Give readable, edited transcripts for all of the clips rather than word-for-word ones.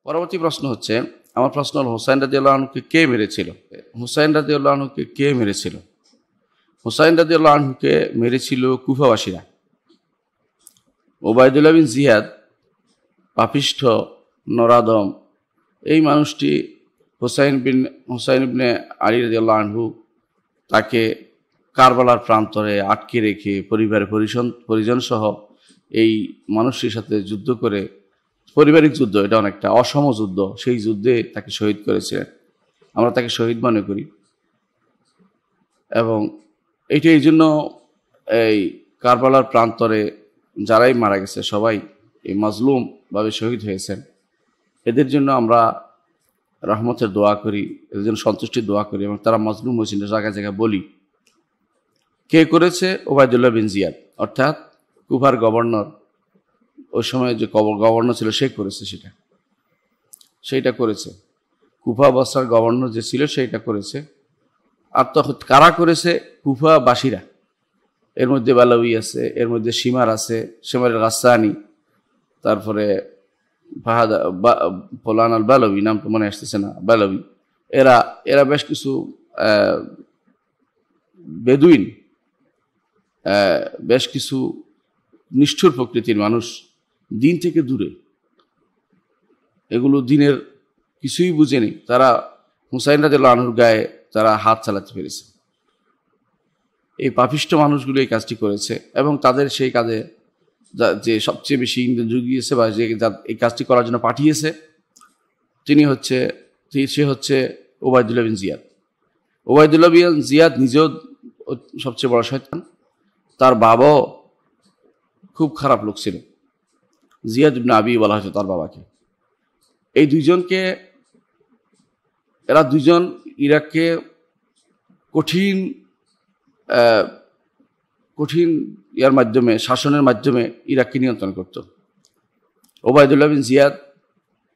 পরবর্তী প্রশ্ন হচ্ছে, আমার প্রশ্ন হল, হুসাইন রাদিয়াল্লাহু আনহুকে কে মেরেছিল? হুসাইন রাদিয়াল্লাহু আনহুকে কে মেরেছিল? হুসাইন রাদিয়াল্লাহু আনহুকে মেরেছিল কুফাবাসীরা। ওবায়দুল্লাহ বিন জিয়াদ, পাপিষ্ঠ, নরাদম, এই মানুষটি হুসাইন ইবনে আলী রাদিয়াল্লাহু আনহু তাকে কারবালার প্রান্তরে আটকে রেখে পরিবারের পরিজন সহ এই মানুষটির সাথে যুদ্ধ করে, পারিবারিক যুদ্ধ, এটা অনেকটা অসম যুদ্ধ, সেই যুদ্ধে তাকে শহীদ করেছিলেন। আমরা তাকে শহীদ মনে করি এবং এইটা এই জন্য এই কারবালার প্রান্তরে যারাই মারা গেছে সবাই এই মাজলুমভাবে শহীদ হয়েছেন, এদের জন্য আমরা রহমতের দোয়া করি, এদের জন্য সন্তুষ্টির দোয়া করি এবং তারা মাজলুম হয়েছেন জায়গায় জায়গায় বলি। কে করেছে? ওবায়দুল্লাহ বিন জিয়াদ, অর্থাৎ কুফার গভর্নর, ওই সময় যে গভর্নর ছিল সে করেছে, সেইটা করেছে। কুফা বসরার গভর্নর যে ছিল সেইটা করেছে। আর তখন কারা করেছে? কুফাবাসীরা। এর মধ্যে বালাউই আছে, এর মধ্যে সীমার আছে, সীমার গাসানি, তারপরে ফোলান আল বালাউই, নাম তো মনে আসতেছে না, বালাউই, এরা বেশ কিছু বেদুইন, বেশ কিছু নিষ্ঠুর প্রকৃতির মানুষ, দিন থেকে দূরে, এগুলো দিনের কিছুই বুঝেনি, তারা হুসাইন রাদিয়াল্লাহু আনহুর গায়ে তারা হাত চালাতে পেরেছে। এই পাপিষ্ঠ মানুষগুলো এই কাজটি করেছে এবং তাদের সেই কাজে যে সবচেয়ে বেশি ইন্ধন জুগিয়েছে বা যে এই কাজটি করার জন্য পাঠিয়েছে সে হচ্ছে ওবায়দুল্লাহ বিন জিয়াদ। ওবায়দুল্লাহ বিন জিয়াদ নিজেও সবচেয়ে বড় শয়তান, তার বাবাও খুব খারাপ লোক ছিল, জিয়াদ ইবনে আবি বলা হয়েছে তার বাবাকে। এই এরা দুইজন ইরাককে কঠিন ইয়ার মাধ্যমে, শাসনের মাধ্যমে ইরাককে নিয়ন্ত্রণ করত। ওবায়দুল্লাহ বিন জিয়াদ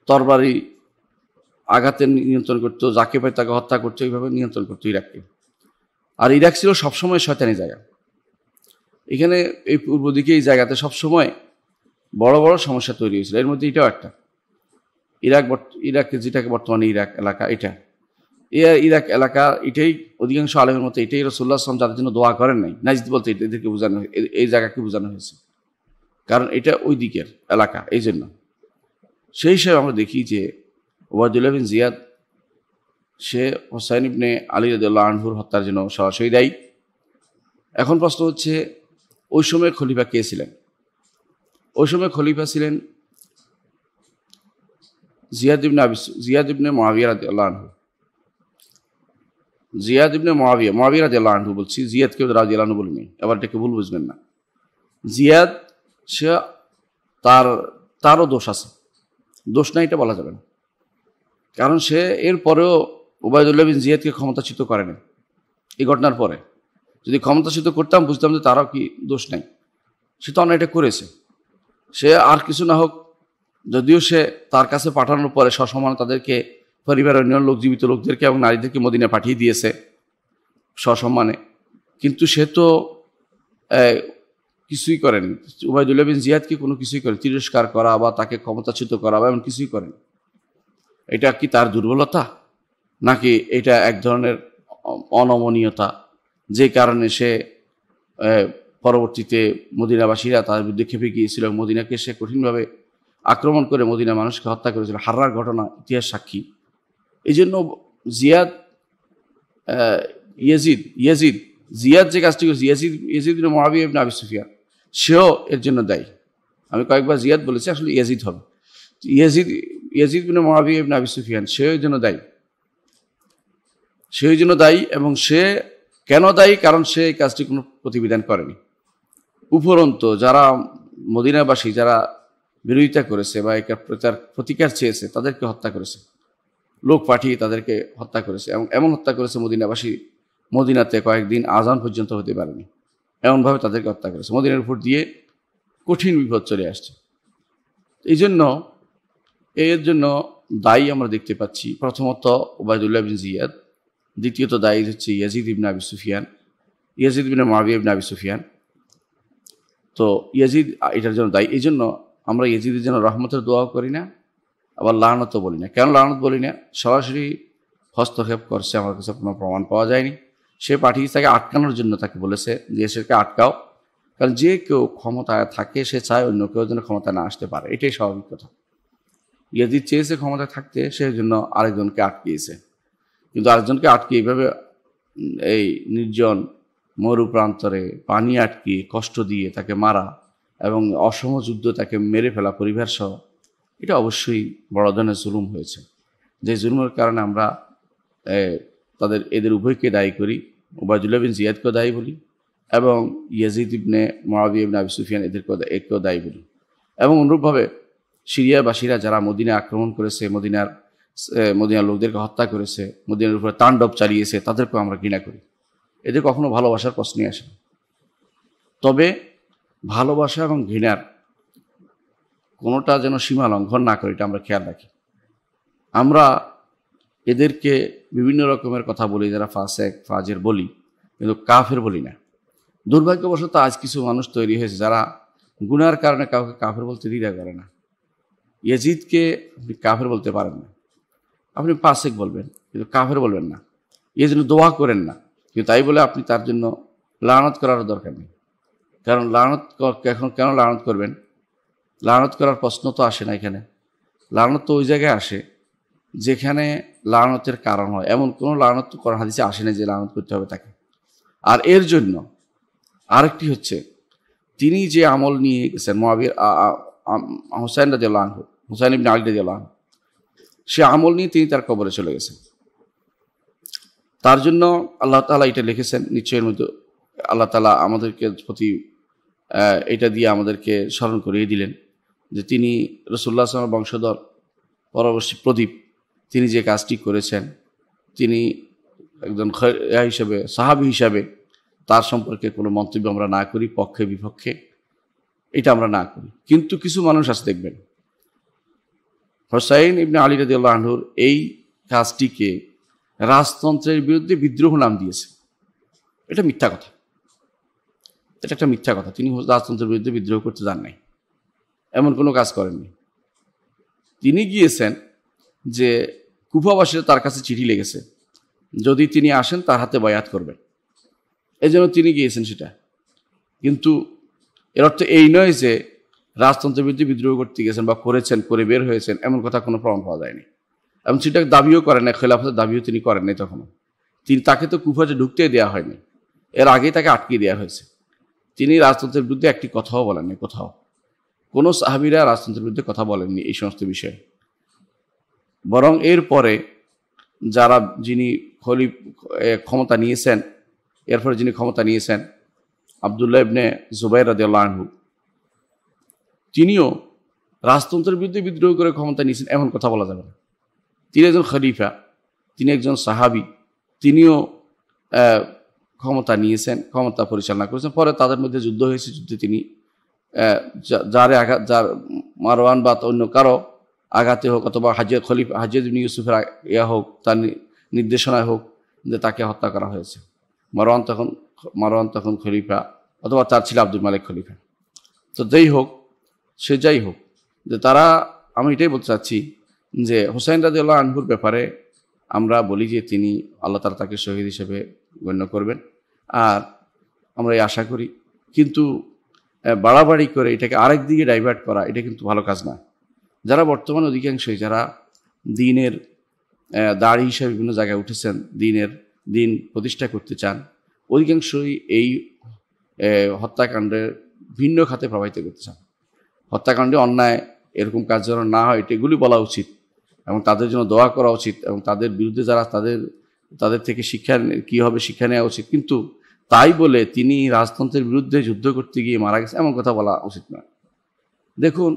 তরবারি আঘাতে নিয়ন্ত্রণ করত, যাকে পায় তাকে হত্যা করতো, এইভাবে নিয়ন্ত্রণ করতো ইরাককে। আর ইরাক ছিল সবসময় শয়তানি জায়গা। এখানে এই পূর্ব দিকে এই জায়গাতে সবসময় বড় বড় সমস্যা তৈরি হয়েছিল, এর মধ্যে এটাও একটা। ইরাক যেটাকে বর্তমানে ইরাক এলাকা, ইরাক এলাকা, এটাই অধিকাংশ আলেমের মতো এটাই রাসূলুল্লাহ সাল্লাল্লাহু আলাইহি ওয়াসাল্লাম যাদের জন্য দোয়া করেন নাই, নাজদ বলতে এদেরকে বোঝানো, এই জায়গাকে বোঝানো হয়েছে, কারণ এটা ওই দিকের এলাকা। এই জন্য সেই হিসাবে আমরা দেখি যে ওবায়দুল্লাহ বিন জিয়াদ সে হুসাইন ইবনে আলী রাদিয়াল্লাহু আনহুর হত্যার জন্য সরাসরি দায়ী। এখন প্রশ্ন হচ্ছে, ওই সময় খলিফা কে ছিলেন? ওই সময় খলিফা ছিলেন জিয়াদ ইবনে মুআবিয়া রাদিয়াল্লাহু আনহু। জিয়াদ ইবনে মুআবিয়া রাদিয়াল্লাহু আনহু বলছি, জিয়াদকে রাদিয়াল্লাহু আনহু বলিনি, আবার এটাকে ভুল বুঝবেন না। জিয়াদ সে তারও দোষ আছে, দোষ নাই এটা বলা যাবে না, কারণ সে এর পরেও ওবায়দুল্লাহ বিন জিয়াদকে ক্ষমতাচ্যুত করেনি। এই ঘটনার পরে যদি ক্ষমতাচ্যুত করতাম বুঝতাম যে তারও কি দোষ নাই, সে তো অন্যায়টা করেছে। সে আর কিছু না হোক, যদিও সে তার কাছে পাঠানোর পরে সসম্মানে তাদেরকে, পরিবারের অন্য লোক, জীবিত লোকদেরকে এবং নারীদেরকে মদিনায় পাঠিয়ে দিয়েছে সসম্মানে, কিন্তু সে তো কিছুই করেনি। ওবায়দুল্লাহ বিন জিয়াদকে কোনো কিছুই করেনি, তিরস্কার করা বা তাকে ক্ষমতাচ্যুত করা বা এমন কিছুই করেনি। এটা কি তার দুর্বলতা, নাকি এটা এক ধরনের অনমনীয়তা, যে কারণে সে পরবর্তীতে মদিনাবাসীরা তার বিরুদ্ধে খেপে গিয়েছিল, মদিনাকে সে কঠিনভাবে আক্রমণ করে মদিনা মানুষকে হত্যা করেছিল, হাররার ঘটনা ইতিহাস সাক্ষী। এই জন্য জিয়াদ যে কাজটি করেছে, ইয়াজিদ ইবনে মুআবিয়া ইবনে আবি সুফিয়ান, সেও এর জন্য দায়ী। আমি কয়েকবার জিয়াদ বলেছি, আসলে ইয়াজিদ হবে। ইয়াজিদ ইবনে মুআবিয়া ইবনে আবি সুফিয়ান সেও এর জন্য দায়ী, এবং সে কেন দায়ী? কারণ সে এই কাজটি কোনো প্রতিবিধান করেনি। উপরন্তু যারা মদিনাবাসী, যারা বিরোধিতা করেছে বা তার প্রতিকার চেয়েছে, তাদেরকে হত্যা করেছে, লোক পাঠিয়ে তাদেরকে হত্যা করেছে, এবং এমন হত্যা করেছে মদিনাবাসী মদিনাতে কয়েকদিন আজান পর্যন্ত হতে পারেনি, এমনভাবে তাদেরকে হত্যা করেছে। মদিনার উপর দিয়ে কঠিন বিপদ চলে আসছে। এর জন্য দায়ী আমরা দেখতে পাচ্ছি প্রথমত ওবায়দুল্লাহ বিন জিয়াদ, দ্বিতীয়ত দায়ী হচ্ছে ইয়াজিদ ইবনে মুআবিয়া ইবনে আবি সুফিয়ান। তো ইয়াজিদ এটার জন্য দায়ী। এই জন্য আমরা ইয়াজিদের জন্য রহমতের দোয়াও করি না, আবার লানত বলি না। কেন লানত বলি না? সরাসরি হস্তক্ষেপ করছে, আমার কাছে কোনো প্রমাণ পাওয়া যায়নি। সে পাঠিয়েছে তাকে আটকানোর জন্য, তাকে বলেছে যে সেকে আটকাও, কারণ যে কেউ ক্ষমতায় থাকে সে চায় অন্য কেউ যেন ক্ষমতায় না আসতে পারে, এটাই স্বাভাবিক কথা। ইয়াজিদ চেয়েছে ক্ষমতায় থাকতে, সেই জন্য আরেকজনকে আটকিয়েছে। কিন্তু আরেকজনকে আটকে এইভাবে এই নির্জন মরু প্রান্তরে পানি আটকিয়ে কষ্ট দিয়ে তাকে মারা এবং অসম যুদ্ধ তাকে মেরে ফেলা পরিবার সহ, এটা অবশ্যই বড় ধরনের জুলুম হয়েছে। যে জুলুমের কারণে আমরা এদের উভয়কে দায়ী করি, উবাইদুল্লাহ বিন জিয়াদকেও দায়ী বলি এবং ইয়াজিদ ইবনে মুআবিয়া ইবনে আবি সুফিয়ান একেও দায়ী বলি। এবং অনুরূপভাবে সিরিয়াবাসীরা যারা মদিনা আক্রমণ করেছে, মদিনার লোকদেরকে হত্যা করেছে, মদিনার উপরে তাণ্ডব চালিয়েছে, তাদেরকেও আমরা ঘৃণা করি। এদের কখনো ভালোবাসার প্রশ্নই আসে না। তবে ভালোবাসা এবং ঘৃণার কোনোটা যেন সীমা লঙ্ঘন না করে, এটা আমরা খেয়াল রাখি। আমরা এদেরকে বিভিন্ন রকমের কথা বলি, যারা ফাসেক ফাজের বলি, কিন্তু কাফের বলি না। দুর্ভাগ্যবশত আজ কিছু মানুষ তৈরি হয়েছে যারা গুনার কারণে কাউকে কাফের বলতে দ্বিধা করে না। ইয়াজিদকে আপনি কাফের বলতে পারেন না, আপনি ফাসেক বলবেন কিন্তু কাফের বলবেন না। এই জন্য দোয়া করেন না, কিন্তু তাই বলে আপনি তার জন্য লানত করার দরকার নেই। কারণ কেন লানত করবেন? লানত করার প্রশ্ন তো আসে না এখানে। লানত তো ওই জায়গায় আসে যেখানে লানতের কারণ হয়। এমন কোনো লানত তো কোরআন হাদিসে আসে না যে লানত করতে হবে তাকে। আর এর জন্য আরেকটি হচ্ছে, তিনি যে আমল নিয়ে গেছেন হুসাইন রাদিয়াল্লাহু আনহু, হুসাইন ইবনে আলী রাদিয়াল্লাহু আনহু, সে আমল নিয়ে তিনি তার কবরে চলে গেছেন। তার জন্য আল্লাহ তাআলা এটা লিখেছেন, নিশ্চয়ের মধ্যে আল্লাহ তাআলা আমাদেরকে প্রতি এটা দিয়ে আমাদেরকে স্মরণ করিয়ে দিলেন যে তিনি রাসূলুল্লাহ সাল্লাল্লাহু আলাইহি ওয়াসাল্লামের বংশধর, পরবর্তী প্রদীপ। তিনি যে কাজটি করেছেন, তিনি একজন হিসাবে, সাহাবী হিসাবে তার সম্পর্কে কোনো মন্তব্য আমরা না করি, পক্ষে বিপক্ষে, এটা আমরা না করি। কিন্তু কিছু মানুষ আছে দেখবেন, হুসাইন ইবনে আলী রাদিয়াল্লাহু আনহুর এই কাজটিকে রাজতন্ত্রের বিরুদ্ধে বিদ্রোহ নাম দিয়েছে। এটা মিথ্যা কথা, এটা একটা মিথ্যা কথা। তিনি রাজতন্ত্রের বিরুদ্ধে বিদ্রোহ করতে যান নাই, এমন কোনো কাজ করেননি। তিনি গিয়েছেন যে কুফাবাসীরা তার কাছে চিঠি লেগেছে, যদি তিনি আসেন তার হাতে বায়াত করবেন, এই জন্য তিনি গিয়েছেন সেটা। কিন্তু এর অর্থ এই নয় যে রাজতন্ত্রের বিরুদ্ধে বিদ্রোহ করতে গেছেন বা করেছেন, করে বের হয়েছেন, এমন কথা কোনো প্রমাণ পাওয়া যায়নি। এবং সেটা দাবিও করেন না, খেলাফতের দাবিও তিনি করেন নাই তখনও। তাকে তো কুফাতে ঢুকতে দেওয়া হয়নি, এর আগেই তাকে আটকে দেওয়া হয়েছে। তিনি রাজতন্ত্রের বিরুদ্ধে একটি কথাও বলেননি, কোথাও কোনো সাহাবীরা রাজতন্ত্রের বিরুদ্ধে কথা বলেননি এই সমস্ত বিষয়ে। বরং এরপরে যিনি ক্ষমতা নিয়েছেন, এরপরে যিনি ক্ষমতা নিয়েছেন আব্দুল্লাহ ইবনে জুবাইর রাদিয়াল্লাহু আনহু, তিনিও রাজতন্ত্রের বিরুদ্ধে বিদ্রোহ করে ক্ষমতা নিয়েছেন এমন কথা বলা যাবে না। তিনি একজন খলিফা, তিনি একজন সাহাবী, তিনিও ক্ষমতা নিয়েছেন, ক্ষমতা পরিচালনা করেছেন। পরে তাদের মধ্যে যুদ্ধ হয়েছে, যুদ্ধে তিনি যার মারওয়ান বা অন্য কারো আঘাতে হোক, অথবা হাজ্জাজ ইবনে ইউসুফের হোক, তার নির্দেশনায় হোক, যে তাকে হত্যা করা হয়েছে। মারওয়ান তখন খলিফা, অথবা তার ছিল আব্দুল মালিক খলিফা। তো যাই হোক, যে তারা, আমি এটাই বলতে চাচ্ছি যে হুসাইন রাদিয়াল্লাহু আনহুর ব্যাপারে আমরা বলি যে তিনি, আল্লাহ তাআলা তাকে শহীদ হিসেবে গণ্য করবেন, আর আমরা এই আশা করি। কিন্তু বাড়াবাড়ি করে এটাকে আরেক দিকে ডাইভার্ট করা, এটা কিন্তু ভালো কাজ না। যারা বর্তমানে অধিকাংশই যারা দিনের দাড়ি হিসেবে বিভিন্ন জায়গায় উঠেছেন, দিন প্রতিষ্ঠা করতে চান, অধিকাংশই এই হত্যাকাণ্ডের ভিন্ন খাতে প্রভাবিত করতে চান। হত্যাকাণ্ডে অন্যায়, এরকম কাজ যেন না হয় এগুলি বলা উচিত, এবং তাদের জন্য দোয়া করা উচিত, এবং তাদের বিরুদ্ধে যারা তাদের থেকে শিক্ষা নেওয়া উচিত। কিন্তু তাই বলে তিনি রাজতন্ত্রের বিরুদ্ধে যুদ্ধ করতে গিয়ে মারা গেছে এমন কথা বলা উচিত না। দেখুন,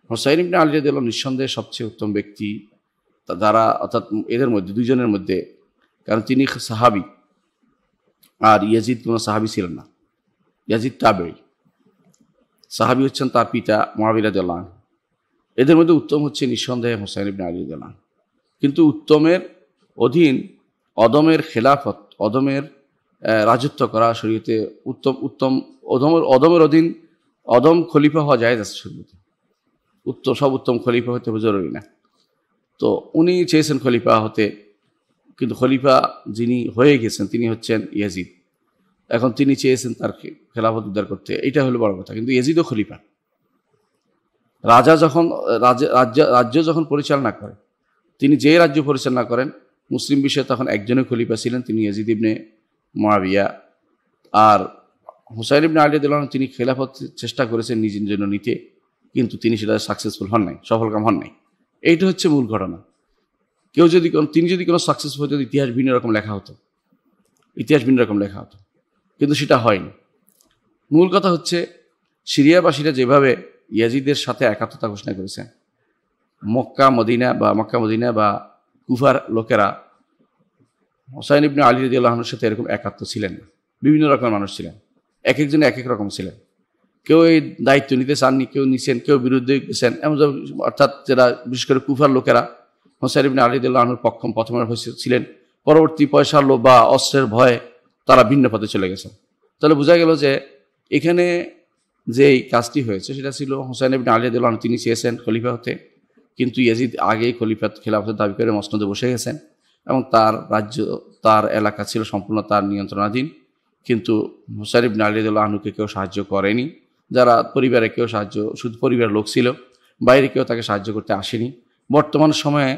হুসাইন ইবনে আলী রাদিয়াল্লাহু আনহু নিঃসন্দেহে সবচেয়ে উত্তম ব্যক্তি যারা, অর্থাৎ এদের মধ্যে, দুইজনের মধ্যে, কারণ তিনি সাহাবী আর ইয়াজিদ কোনো সাহাবী ছিলেন না। ইয়াজিদ তাবেঈ, সাহাবী হচ্ছেন তার পিতা মুআবিয়া রাদিয়াল্লাহু আনহু। এদের মধ্যে উত্তম হচ্ছে নিঃসন্দেহে হুসাইন ইবনে আলী রাদিয়াল্লাহু আনহু। কিন্তু উত্তমের অধীন অদমের খেলাফত, অদমের রাজত্ব করা শরীয়তে অদমের অধীন অদম খলিফা হওয়া জায়েজ আছে শরীয়তে। উত্তম খলিফা হতে হবে জরুরি না। তো উনি চেয়েছেন খলিফা হতে, কিন্তু খলিফা যিনি হয়ে গেছেন তিনি হচ্ছেন ইয়াজিদ। এখন তিনি চেয়েছেন তার খেলাফত উদ্ধার করতে, এটা হলো বড় কথা। কিন্তু ইয়াজিদও খলিফা। রাজা যখন রাজ্য যখন পরিচালনা করে, তিনি যে রাজ্য পরিচালনা করেন মুসলিম বিষয়ে তখন একজনই খলিফা ছিলেন, তিনি ইয়াজিদ ইবনে মুআবিয়া। আর হুসাইন ইবনে আলী রাদিয়াল্লাহু আনহু তিনি খেলাফত চেষ্টা করেছেন নিজের জন্য নিতে, কিন্তু তিনি সেটা সাকসেসফুল হন নাই, সফলকাম হন নাই। এইটা হচ্ছে মূল ঘটনা। তিনি যদি কোনো সাকসেসফুল হতো, ইতিহাস ভিন্ন রকম লেখা হতো, কিন্তু সেটা হয়নি। মূল কথা হচ্ছে সিরিয়াবাসীরা যেভাবে ইয়াজিদের সাথে একাত্মতা ঘোষণা করেছে, মক্কা মদিনা বা কুফার লোকেরা হুসাইন ইবনে আলী রাদিয়াল্লাহু আনহুর সাথে এরকম একাত্ম ছিলেন না। বিভিন্ন রকমের মানুষ ছিলেন, এক একজন এক এক রকম ছিলেন। কেউ এই দায়িত্ব নিতে চাননি, কেউ নিছেন, কেউ বিরুদ্ধে গেছেন। এমন অর্থাৎ যারা বিশেষ করে কুফার লোকেরা হুসাইন ইবনে আলী রাদিয়াল্লাহু আনহুর প্রথমে ছিলেন, পরবর্তী পয়সার লোভ বা অস্ত্রের ভয়ে তারা ভিন্ন পথে চলে গেছেন। তাহলে বোঝা গেল যে এখানে যে এই কাজটি হয়েছে সেটা ছিল হুসাইন ইবনে আলী রাদিয়াল্লাহু আনহু তিনি চেয়েছেন খলিফা হতে, কিন্তু ইয়াজিদ আগেই খেলাফতের দাবি করে মসনদে বসে গেছেন এবং তার রাজ্য, তার এলাকা ছিল সম্পূর্ণ তার নিয়ন্ত্রণাধীন। কিন্তু হুসাইন ইবনে আলী রাদিয়াল্লাহু আনহুকে কেউ সাহায্য করেনি। যারা পরিবারে কেউ শুধু পরিবারের লোক ছিল, বাইরে কেউ তাকে সাহায্য করতে আসেনি। বর্তমান সময়ে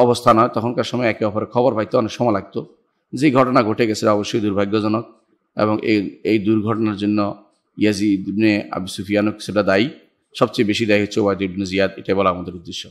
অবস্থা নয়, তখনকার সময় একে অপরের খবর পাইতে অনেক সময় লাগতো। যে ঘটনা ঘটে গেছে অবশ্যই দুর্ভাগ্যজনক, এবং এই দুর্ঘটনার জন্য ইয়াজিদ ইবনে আবু সুফিয়ানও কিছুটা দায়ী। সবচেয়ে বেশি দায়ী হচ্ছে ওয়ালিদ ইবনে জিয়াদ, এটা বলা আমাদের উদ্দেশ্য।